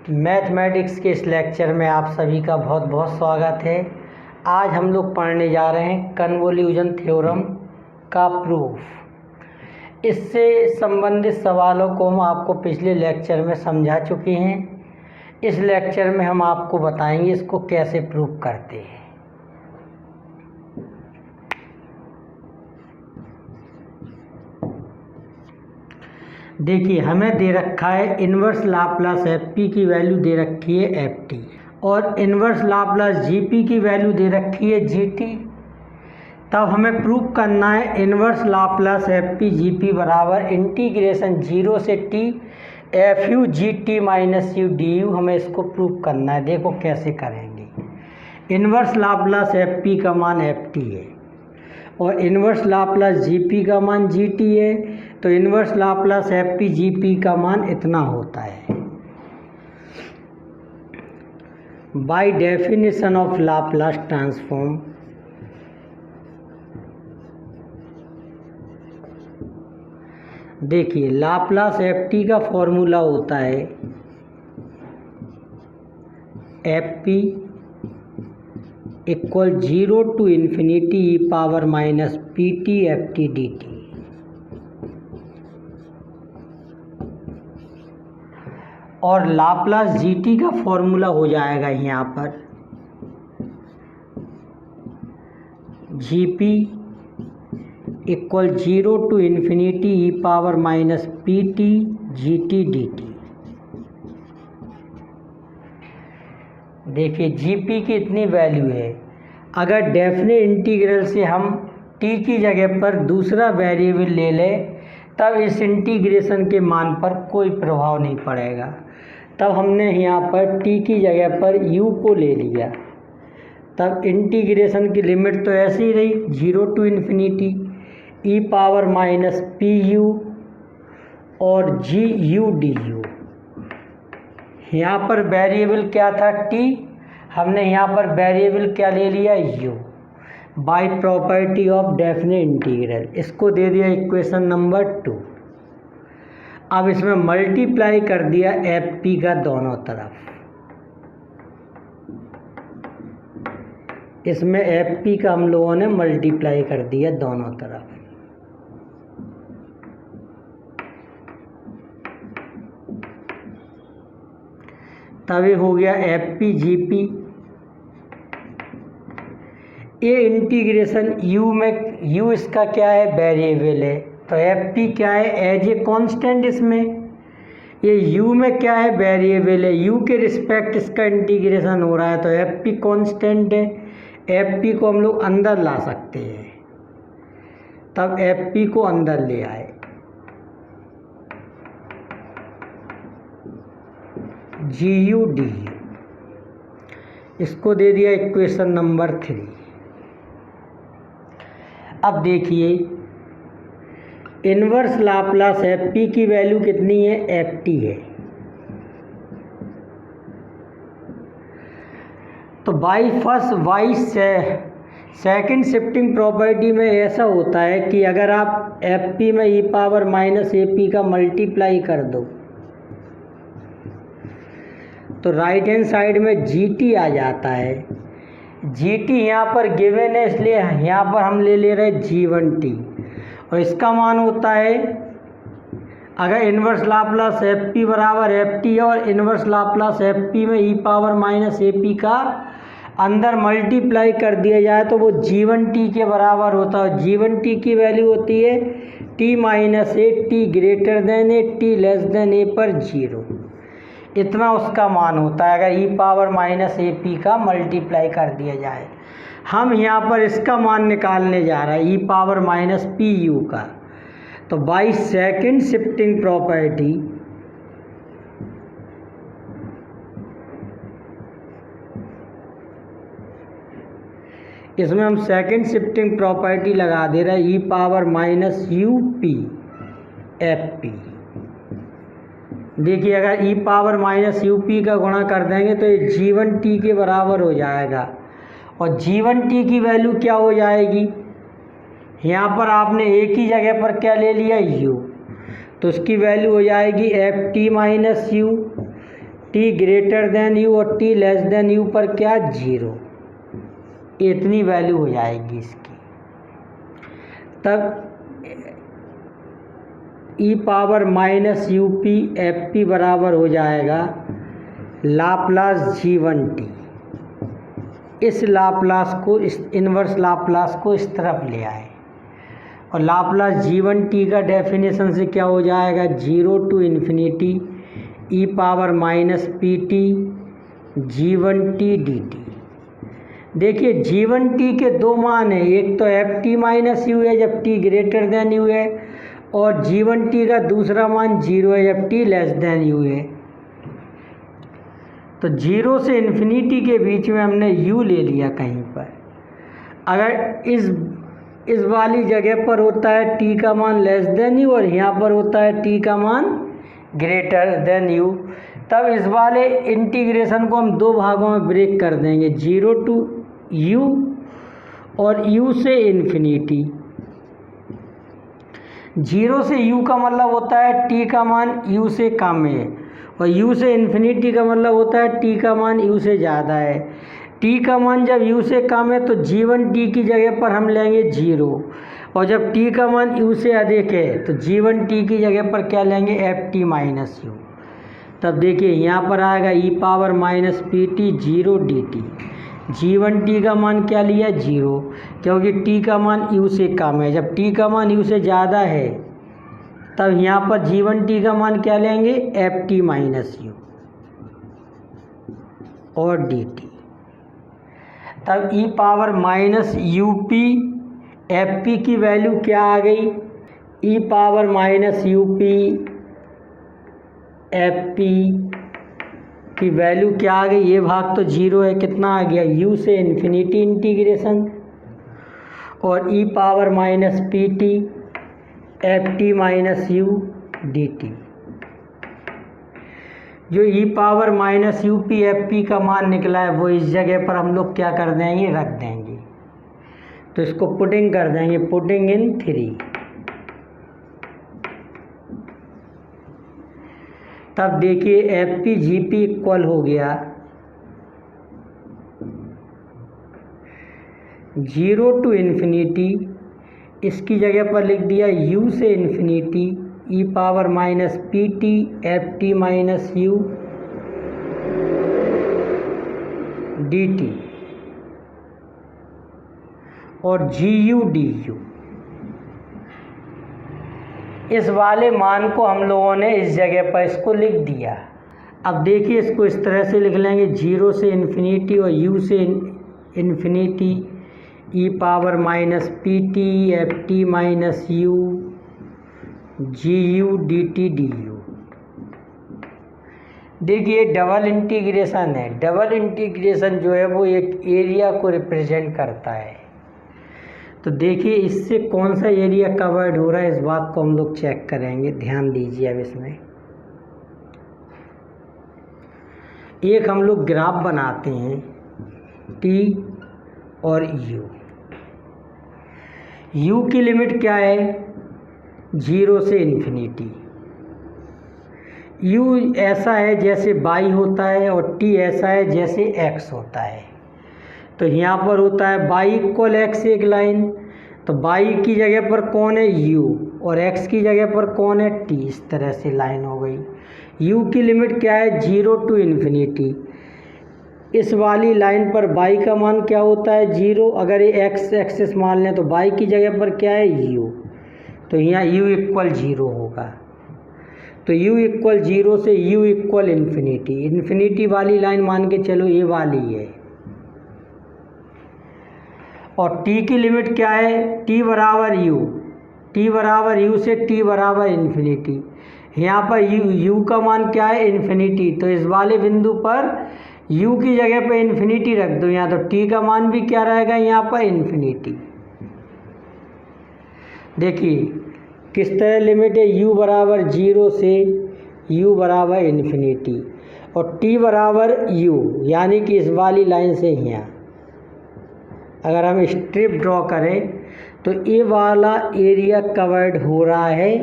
Mathematics के इस lecture में आप सभी का बहुत बहुत स्वागत है। आज हम लोग पढ़ने जा रहे हैं कन्वोल्यूशन थ्योरम का प्रूफ। इससे संबंधित सवालों को हम आपको पिछले लेक्चर में समझा चुके हैं। इस लेक्चर में हम आपको बताएंगे इसको कैसे प्रूफ करते हैं। देखिए, हमें दे रखा है इन्वर्स लाप्लास एफ पी की वैल्यू दे रखी है एफ टी और इन्वर्स लाप्लास जी पी की वैल्यू दे रखी है जी टी। तब हमें प्रूफ करना है inverse Laplace f p g p बराबर इंटीग्रेशन 0 से t f u g t minus u d you. हमें इसको प्रूफ करना है। देखो कैसे करेंगे। इन्वर्स लाप्लास एफ पी का मान एफ टी है और इन्वर्स लाप्लास जी पी का मान जी टी है, तो inverse Laplace f p g p का मान इतना होता है। By definition of Laplace transform, देखिए लाप्लास एफ टी का फॉर्मूला होता है f p equal 0 to infinity e power minus p t f t d t. और लाप्लास जी टी का फॉर्मूला हो जाएगा यहाँ पर g p equal 0 to infinity e power minus p t g t d t. देखिए G P की इतनी value है। अगर डेफिनेट इंटीग्रल से हम टी की जगह पर दूसरा वेरिएबल ले लें तब इस इंटीग्रेशन के मान पर कोई प्रभाव नहीं पड़ेगा। तब हमने यहाँ पर टी की जगह पर u को ले लिया, तब इंटीग्रेशन की लिमिट तो ऐसी ही रही 0 to infinity e power minus p u और जी यू डी यू। यहाँ पर वेरिएबल क्या था t, हमने यहाँ पर वेरिएबल क्या ले लिया u by property of definite integral. इसको दे दिया इक्वेशन नंबर 2। अब इसमें मल्टीप्लाई कर दिया एफ पी का दोनों तरफ। इसमें एफ पी का हम लोगों ने मल्टीप्लाई कर दिया दोनों तरफ। तभी हो गया एफ पी जी पी। ये इंटीग्रेशन u में u इसका क्या है वेरिएबल है, तो एफ पी क्या है एज ए कांस्टेंट। इसमें ये u में क्या है वेरिएबल है, u के रिस्पेक्ट इसका इंटीग्रेशन हो रहा है, तो एफ पी कांस्टेंट है। एफ पी को हम लोग अंदर ला सकते हैं, तब एफ पी को अंदर ले आए। जी यू डी यू, इसको दे दिया इक्वेशन नंबर 3। अब देखिए इन्वर्स लाप्लास एफ पी की वैल्यू कितनी है एफ टी है। तो बाई सेकंड शिफ्टिंग प्रॉपर्टी में ऐसा होता है कि अगर आप एफ पी में ई पावर माइनस ए पी का मल्टीप्लाई कर दो तो राइट हैंड साइड में जी टी आ जाता है। जी टी यहाँ पर गिवन है, इसलिए यहाँ पर हम ले रहे जी वन टी और इसका मान होता है, अगर इन्वर्स लाप्लास एफ पी बराबर एफ टी और इन्वर्स लाप्लास एफ पी में ई पावर माइनस ए पी का अंदर मल्टीप्लाई कर दिया जाए तो वो जी वन टी के बराबर होता है। जी वन टी की वैल्यू होती है टी माइनस ए, टी ग्रेटर देन ए, टी लेस देन ए पर 0। इतना उसका मान होता है अगर e power minus A P का मल्टीप्लाई कर दिया जाए। हम यहाँ पर इसका मान निकालने जा रहे हैं e power minus p you का। तो बाई सेकंड शिफ्टिंग प्रॉपर्टी इसमें हम सेकंड शिफ्टिंग प्रॉपर्टी लगा दे रहे हैं e power minus u p f p. देखिए अगर e power minus u p का गुणा कर देंगे तो ये जी वन टी के बराबर हो जाएगा और जी वन टी की वैल्यू क्या हो जाएगी, यहाँ पर आपने एक ही जगह पर क्या ले लिया u, तो उसकी वैल्यू हो जाएगी f t minus u t greater than u और टी लेस देन यू पर क्या 0, इतनी वैल्यू हो जाएगी इसकी। तब e power minus u p f p बराबर हो जाएगा लाप्लास g1t। इस लाप्लास को, इस इन्वर्स लाप्लास को इस तरफ ले आए और लाप्लास g1t का डेफिनेशन से क्या हो जाएगा, 0 to infinity e power minus p t g1t dt। देखिए g1t के दो मान हैं, एक तो एफ टी माइनस यू है जब t ग्रेटर देन यू है, और g1t का दूसरा मान 0 है जब t लेस देन यू है। तो 0 से इन्फिनिटी के बीच में हमने u ले लिया कहीं पर। अगर इस वाली जगह पर होता है t का मान लेस देन यू और यहाँ पर होता है t का मान ग्रेटर देन यू, तब इस वाले इंटीग्रेशन को हम दो भागों में ब्रेक कर देंगे, 0 टू u और u से इन्फिनिटी। 0 से u का मतलब होता है t का मान u से कम है, और u से इन्फिनिटी का मतलब होता है t का मान u से ज़्यादा है। t का मान जब u से कम है तो g1t की जगह पर हम लेंगे 0, और जब t का मान u से अधिक है तो g1t की जगह पर क्या लेंगे, ft माइनस u। तब देखिए यहाँ पर आएगा e power minus p t 0 d t. g1t का मान क्या लिया, 0, क्योंकि t का मान u से कम है। जब t का मान u से ज़्यादा है तब यहाँ पर g1t का मान क्या लेंगे, ft माइनस u और dt। तब e power minus u p f p की वैल्यू क्या आ गई, e power minus u p f p की वैल्यू क्या आ गई, ये भाग तो 0 है, कितना आ गया, u से इन्फिनिटी इंटीग्रेशन और e power minus p t f t minus u d t. जो e power minus u p f p का मान निकला है वो इस जगह पर हम लोग क्या कर देंगे, रख देंगे। तो इसको पुटिंग कर देंगे, पुटिंग इन 3। तब देखिए F p g p equal हो गया 0 टू इन्फिनिटी, इसकी जगह पर लिख दिया u से infinity e power minus p t f t minus u d t और जी यू डी यू। इस वाले मान को हम लोगों ने इस जगह पर इसको लिख दिया। अब देखिए इसको इस तरह से लिख लेंगे, 0 से इन्फिनिटी और u से infinity e power minus p t f t minus u g u d t d u. देखिए डबल इंटीग्रेशन है, डबल इंटीग्रेशन जो है वो एक एरिया को रिप्रेजेंट करता है। तो देखिए इससे कौन सा एरिया कवर्ड हो रहा है, इस बात को हम लोग चेक करेंगे। ध्यान दीजिए अब इसमें एक हम लोग ग्राफ बनाते हैं t और u की लिमिट क्या है, 0 से इन्फिनिटी। u ऐसा है जैसे y होता है और t ऐसा है जैसे x होता है। तो यहाँ पर होता है y इक्वल x एक लाइन, तो y की जगह पर कौन है, u, और x की जगह पर कौन है, t। इस तरह से लाइन हो गई। u की लिमिट क्या है, 0 टू इन्फिनिटी। इस वाली लाइन पर y का मान क्या होता है, 0। अगर ये x एक्सिस मान लें तो y की जगह पर क्या है, u, तो यहाँ u इक्वल 0 होगा। तो u इक्वल 0 से u इक्वल इन्फिनिटी, इन्फिनिटी वाली लाइन मान के चलो ये वाली है। और t की लिमिट क्या है, t बराबर u, t बराबर u से t बराबर इन्फिनिटी। यहाँ पर u का मान क्या है, इन्फिनिटी। तो इस वाले बिंदु पर u की जगह पर इन्फिनिटी रख दो यहाँ, तो t का मान भी क्या रहेगा यहाँ पर, इन्फिनिटी। देखिए किस तरह लिमिट है, u बराबर 0 से u बराबर इन्फिनिटी और t बराबर u, यानी कि इस वाली लाइन से यहाँ अगर हम स्ट्रिप ड्रॉ करें तो ये वाला एरिया कवर्ड हो रहा है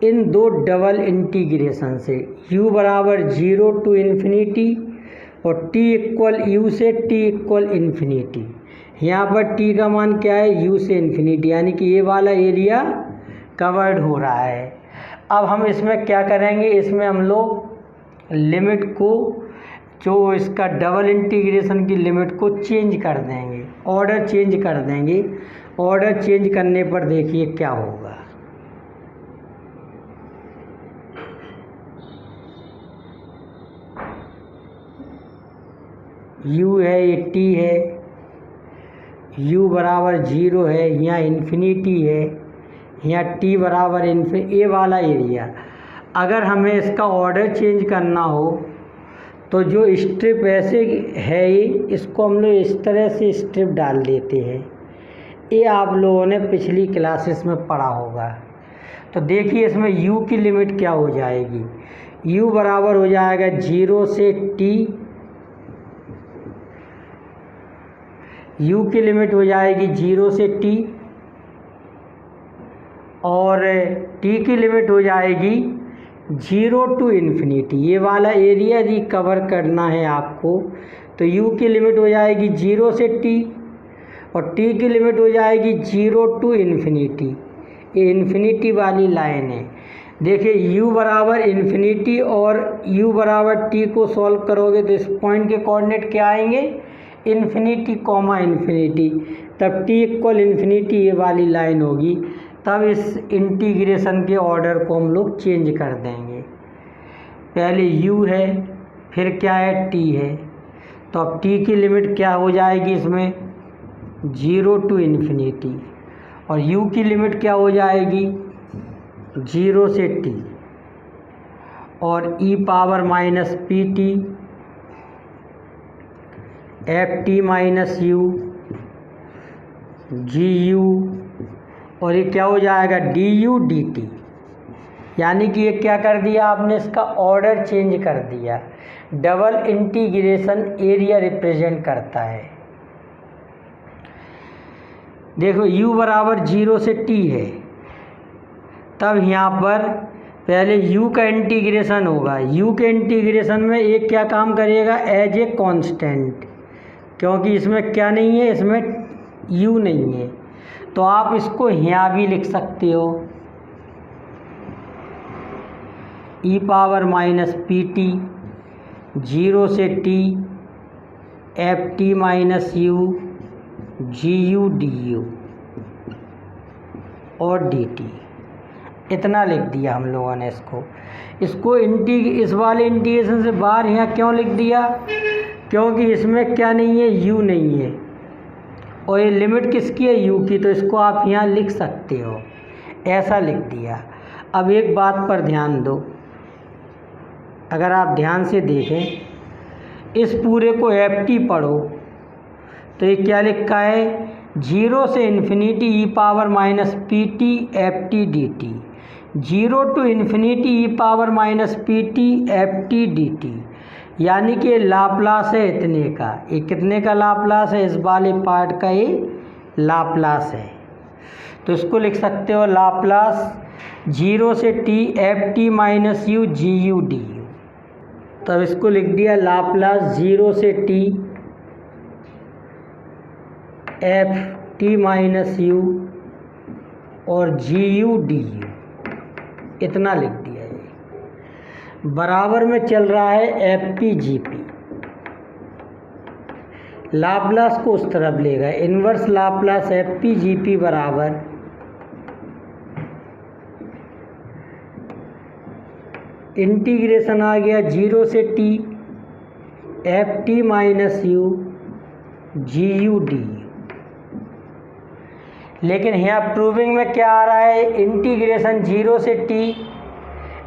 इन दो डबल इंटीग्रेशन से, u बराबर 0 टू इन्फिनिटी और t इक्वल u से t इक्वल इन्फिनिटी। यहाँ पर t का मान क्या है, u से इन्फिनिटी, यानी कि ये वाला एरिया कवर्ड हो रहा है। अब हम इसमें क्या करेंगे, इसमें हम लोग लिमिट को, जो इसका डबल इंटीग्रेशन की लिमिट को चेंज कर देंगे, ऑर्डर चेंज कर देंगे। ऑर्डर चेंज करने पर देखिए क्या होगा। u है, ये t है, u बराबर 0 है, यहाँ इन्फिनिटी है, यहाँ t बराबर इन्फिनिटी, ये वाला एरिया। अगर हमें इसका ऑर्डर चेंज करना हो तो जो स्ट्रिप ऐसे है ये, इसको हम लोग इस तरह से स्ट्रिप डाल देते हैं। ये आप लोगों ने पिछली क्लासेस में पढ़ा होगा। तो देखिए इसमें u की लिमिट क्या हो जाएगी, u बराबर हो जाएगा 0 से t, u की लिमिट हो जाएगी 0 से t और t की लिमिट हो जाएगी 0 टू इन्फिनिटी। ये वाला एरिया यदि कवर करना है आपको तो u की लिमिट हो जाएगी 0 से t और t की लिमिट हो जाएगी 0 टू इन्फिनिटी। ये इन्फिनिटी वाली लाइन है। देखिए u बराबर इन्फिनिटी और u बराबर t को सॉल्व करोगे तो इस पॉइंट के कोऑर्डिनेट क्या आएंगे, इन्फिनिटी कॉमा इन्फिनिटी, तब t इक्वल इन्फिनिटी ये वाली लाइन होगी। तब इस इंटीग्रेशन के ऑर्डर को हम लोग चेंज कर देंगे। पहले u है, फिर क्या है, t है, तो अब t की लिमिट क्या हो जाएगी इसमें 0 टू इन्फिनिटी और u की लिमिट क्या हो जाएगी 0 से t और e power minus p t f t minus u g u और ये क्या हो जाएगा डी यू डी टी। यानी कि ये क्या कर दिया आपने, इसका ऑर्डर चेंज कर दिया। डबल इंटीग्रेशन एरिया रिप्रेजेंट करता है। देखो u बराबर 0 से t है, तब यहाँ पर पहले u का इंटीग्रेशन होगा। u के इंटीग्रेशन में एक क्या काम करेगा, एज ए कांस्टेंट, क्योंकि इसमें क्या नहीं है, इसमें u नहीं है, तो आप इसको यहाँ भी लिख सकते हो e power minus p t 0 से t f t minus u g u d u और डी टी। इतना लिख दिया हम लोगों ने इसको इस वाले इंटीग्रेशन से बाहर यहाँ क्यों लिख दिया, क्योंकि इसमें क्या नहीं है, u नहीं है और ये लिमिट किसकी है, u की, तो इसको आप यहाँ लिख सकते हो, ऐसा लिख दिया। अब एक बात पर ध्यान दो, अगर आप ध्यान से देखें इस पूरे को एफ टी पढ़ो तो ये क्या लिखा है, 0 से infinity e power minus p t f t d t, 0 to infinity e power minus p t f t d t. यानी कि लाप्लास है इतने का, ये कितने का लाप्लास है, इस वाले पार्ट का ये लाप्लास है। तो इसको लिख सकते हो लाप्लास 0 से t f t minus u g u d u. तब इसको लिख दिया लाप्लास 0 से t f t minus u और जी यू डी यू, इतना लिख दिया है। बराबर में चल रहा है f p g p, Laplace को उस तरफ लेगा, inverse Laplace f p g p बराबर इंटीग्रेशन आ गया 0 से t f t minus u g u d. लेकिन यहाँ प्रूविंग में क्या आ रहा है, इंटीग्रेशन 0 से t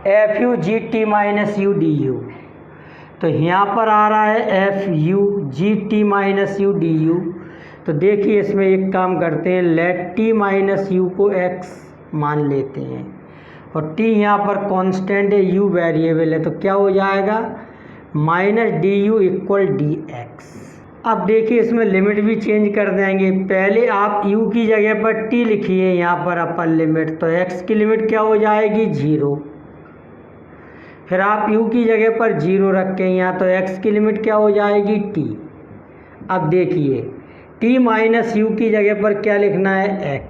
F u g t minus u d you, तो यहाँ पर आ रहा है F u g t minus u d you. तो देखिए इसमें एक काम करते हैं, लेट t माइनस यू को x मान लेते हैं और t यहाँ पर कांस्टेंट है, u वेरिएबल है, तो क्या हो जाएगा minus D you equal D x. अब देखिए इसमें लिमिट भी चेंज कर देंगे। पहले आप u की जगह पर t लिखिए यहाँ पर अपर लिमिट, तो x की लिमिट क्या हो जाएगी 0। फिर आप u की जगह पर 0 रखें यहाँ, तो x की लिमिट क्या हो जाएगी t। अब देखिए t माइनस यू की जगह पर क्या लिखना है x,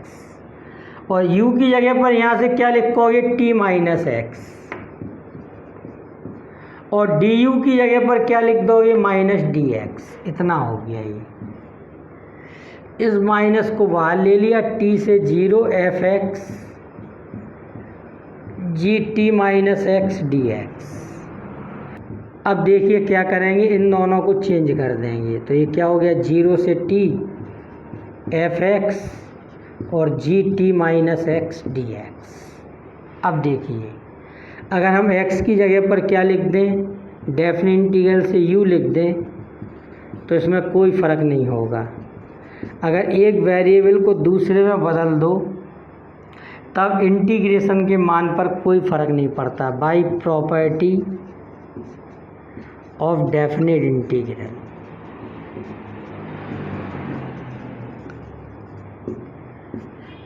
और u की जगह पर यहाँ से क्या लिखोगे t माइनस x, और du की जगह पर क्या लिख दोगे माइनस dx। इतना हो गया ये। इस माइनस को बाहर ले लिया, t से 0 fx जी t minus x D x. अब देखिए क्या करेंगे, इन दोनों को चेंज कर देंगे, तो ये क्या हो गया 0 से t एफ एक्स और जी t minus x D x. अब देखिए अगर हम x की जगह पर क्या लिख दें, डेफिनेट इंटीग्रल से u लिख दें, तो इसमें कोई फ़र्क नहीं होगा। अगर एक वेरिएबल को दूसरे में बदल दो तब इंटीग्रेशन के मान पर कोई फ़र्क नहीं पड़ता, by property of definite integral.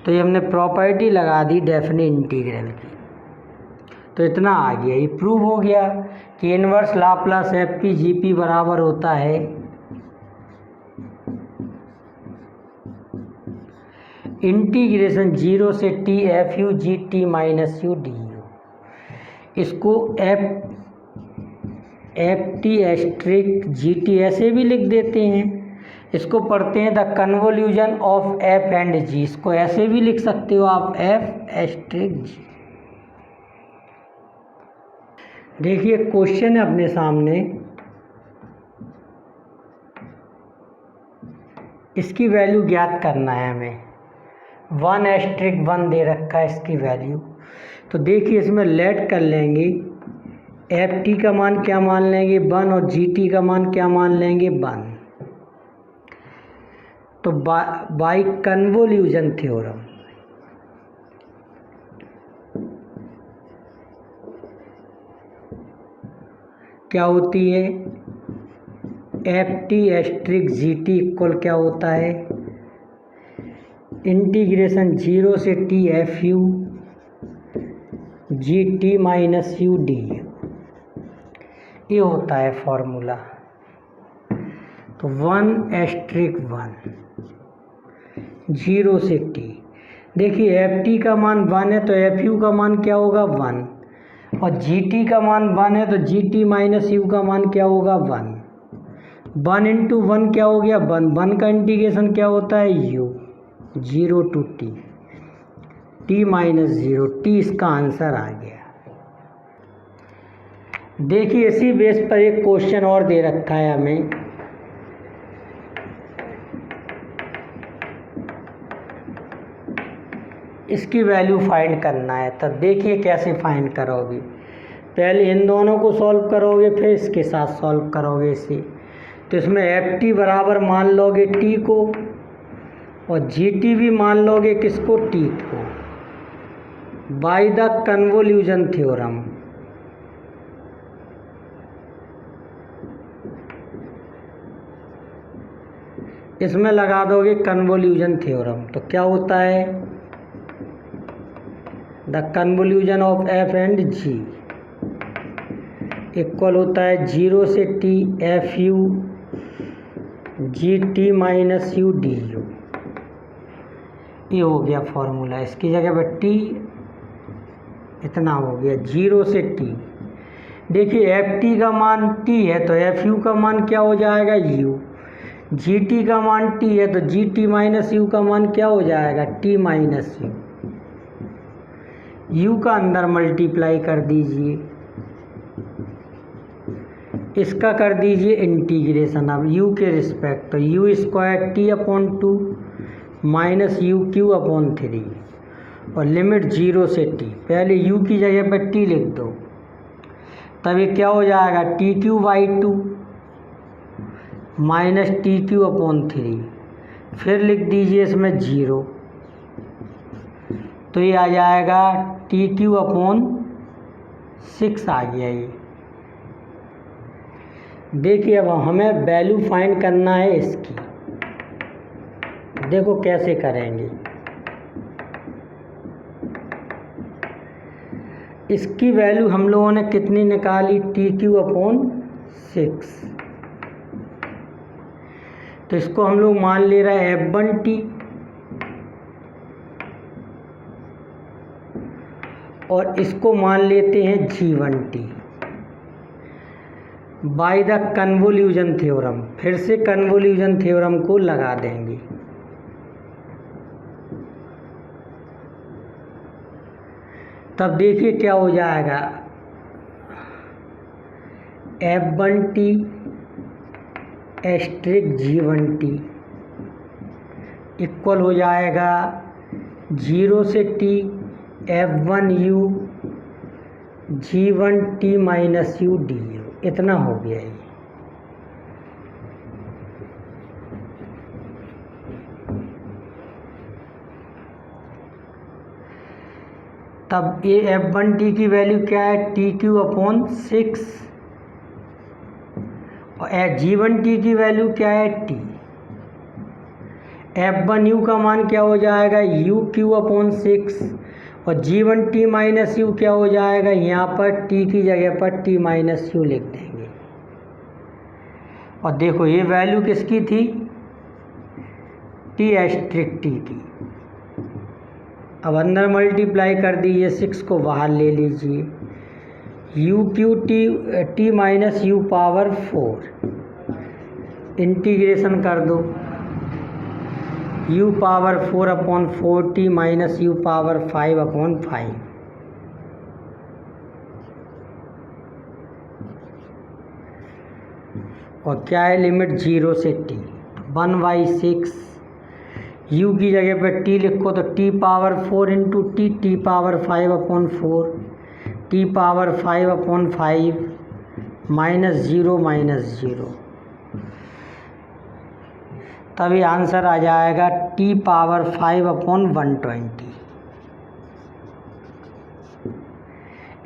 तो ये हमने प्रॉपर्टी लगा दी डेफिनेट इंटीग्रल की, तो इतना आ गया। ये प्रूव हो गया कि inverse Laplace f p g p बराबर होता है इंटीग्रेशन 0 से t f u g t minus u d u. इसको f t asterisk g t ऐसे भी लिख देते हैं। इसको पढ़ते हैं the convolution of f and g, इसको ऐसे भी लिख सकते हो आप एफ एस्ट्रिक जी। देखिए क्वेश्चन है अपने सामने, इसकी वैल्यू ज्ञात करना है हमें। 1 दे रखा है इसकी वैल्यू। तो देखिए इसमें लेट कर लेंगे, एफ टी का मान क्या मान लेंगे 1 और जी टी का मान क्या मान लेंगे 1। तो बाय कन्वोल्यूशन थ्योरम क्या होती है, f t asterisk g t equal क्या होता है इंटीग्रेशन 0 से t f u g t minus u d u, ये होता है फॉर्मूला। तो 1 0 से टी। देखिए एफ टी का मान 1 है तो एफ यू का मान क्या होगा 1, और जी टी का मान 1 है तो जी टी माइनस यू का मान क्या होगा 1। 1 इंटू 1 क्या हो गया 1, 1 का इंटीग्रेशन क्या होता है u 0 to t, t minus 0 t, इसका आंसर आ गया। देखिए इसी बेस पर एक क्वेश्चन और दे रखा है हमें, इसकी वैल्यू फाइंड करना है। तब देखिए कैसे फाइंड करोगे, पहले इन दोनों को सॉल्व करोगे फिर इसके साथ सॉल्व करोगे इसे। तो इसमें एफ टी बराबर मान लोगे टी को, और जी टी भी मान लोगे किसको टी को, बाय द कन्वोल्यूशन थ्योरम। इसमें लगा दोगे कन्वोल्यूशन थ्योरम, तो क्या होता है the convolution of f and g equal होता है 0 से t f u g t minus u d u. ये हो गया फॉर्मूला, इसकी जगह पर टी इतना हो गया 0 से टी। देखिए एफ टी का मान टी है तो एफ यू का मान क्या हो जाएगा यू, जी टी का मान टी है तो जी टी माइनस यू का मान क्या हो जाएगा टी माइनस यू। यू का अंदर मल्टीप्लाई कर दीजिए, इसका कर दीजिए इंटीग्रेशन अब u के रिस्पेक्ट, तो you square T upon 2 minus you Q upon 3, और लिमिट 0 से t। पहले u की जगह पर t लिख दो, तब ये क्या हो जाएगा T Q by 2 minus T Q upon 3, फिर लिख दीजिए इसमें 0, तो ये आ जाएगा टी क्यू अपॉन 6 आ गया ये। देखिए अब हमें वैल्यू फाइंड करना है इसकी। देखो कैसे करेंगे। इसकी वैल्यू हम लोगों ने कितनी निकाली, TQ/6। तो इसको हम लोग मान ले रहे हैं F1T और इसको मान लेते हैं G1T by the convolution theorem. फिर से कन्वोल्यूशन थ्योरम को लगा देंगे। तब देखिए क्या हो जाएगा, F1T * G1T इक्वल हो जाएगा 0 से T F1U G1T - U du। इतना हो गया ये। तब ये F1T की वैल्यू क्या है, TQ/6 और G1T की वैल्यू क्या है, T। F1U का मान क्या हो जाएगा, UQ/6 और G1T - U क्या हो जाएगा, यहाँ पर T की जगह पर T - U लिख देंगे। और देखो ये वैल्यू किसकी थी, T * की। अब अंदर मल्टीप्लाई कर दीजिए, 6 को बाहर ले लीजिए, UQT - U पावर 4 इंटीग्रेशन कर दो, U power 4/4 T - U power 5/5। और क्या है लिमिट, 0 से T 1/6। U की जगह पे T लिखो तो T power 4 into T power 5/4 T power 5/5 -0 तभी आंसर आ जाएगा T पावर 5/120।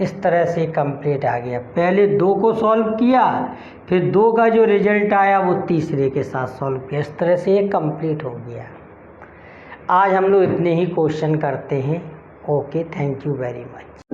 इस तरह से कंप्लीट आ गया। पहले 2 को सॉल्व किया, फिर 2 का जो रिजल्ट आया वो तीसरे के साथ सॉल्व किया। इस तरह से ये कंप्लीट हो गया। आज हम लोग इतने ही क्वेश्चन करते हैं। Okay, thank you very much.